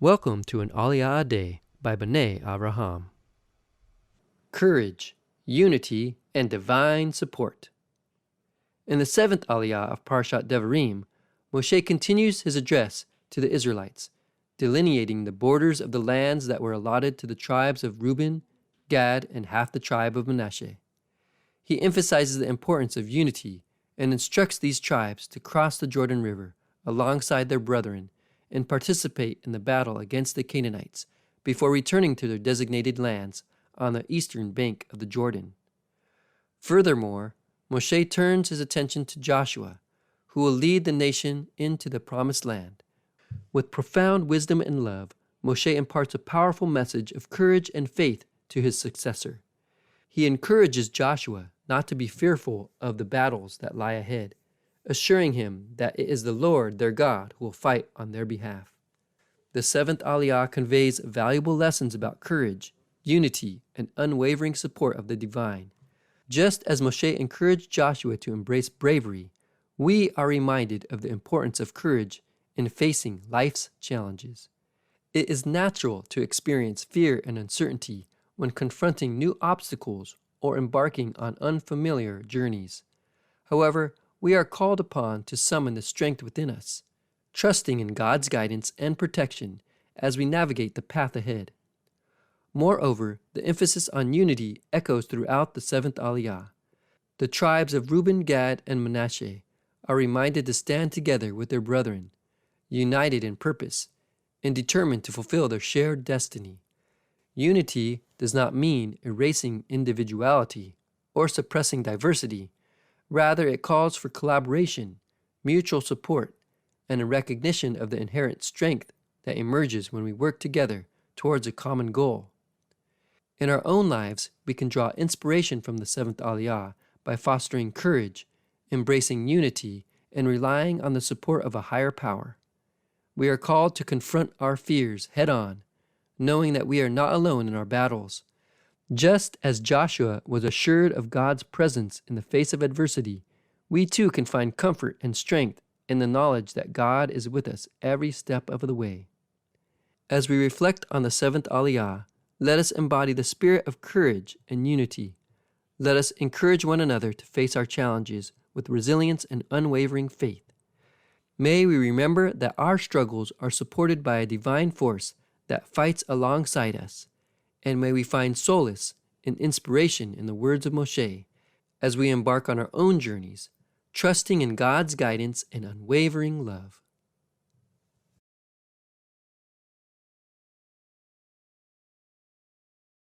Welcome to an Aliyah a day by Benei Avraham. Courage, unity, and divine support. In the seventh Aliyah of Parshat Devarim, Moshe continues his address to the Israelites, delineating the borders of the lands that were allotted to the tribes of Reuben, Gad, and half the tribe of Manasseh. He emphasizes the importance of unity and instructs these tribes to cross the Jordan River alongside their brethren and participate in the battle against the Canaanites before returning to their designated lands on the eastern bank of the Jordan. Furthermore, Moshe turns his attention to Joshua, who will lead the nation into the promised land. With profound wisdom and love, Moshe imparts a powerful message of courage and faith to his successor. He encourages Joshua not to be fearful of the battles that lie ahead, assuring him that it is the Lord their God who will fight on their behalf. The seventh Aliyah conveys valuable lessons about courage, unity, and unwavering support of the divine. Just as Moshe encouraged Joshua to embrace bravery, we are reminded of the importance of courage in facing life's challenges. It is natural to experience fear and uncertainty when confronting new obstacles or embarking on unfamiliar journeys. However, we are called upon to summon the strength within us, trusting in God's guidance and protection as we navigate the path ahead. Moreover, the emphasis on unity echoes throughout the seventh Aliyah. The tribes of Reuben, Gad, and Manasseh are reminded to stand together with their brethren, united in purpose, and determined to fulfill their shared destiny. Unity does not mean erasing individuality or suppressing diversity. Rather, it calls for collaboration, mutual support, and a recognition of the inherent strength that emerges when we work together towards a common goal. In our own lives, we can draw inspiration from the seventh Aliyah by fostering courage, embracing unity, and relying on the support of a higher power. We are called to confront our fears head-on, knowing that we are not alone in our battles. Just as Joshua was assured of God's presence in the face of adversity, we too can find comfort and strength in the knowledge that God is with us every step of the way. As we reflect on the seventh Aliyah, let us embody the spirit of courage and unity. Let us encourage one another to face our challenges with resilience and unwavering faith. May we remember that our struggles are supported by a divine force that fights alongside us, and may we find solace and inspiration in the words of Moshe as we embark on our own journeys, trusting in God's guidance and unwavering love.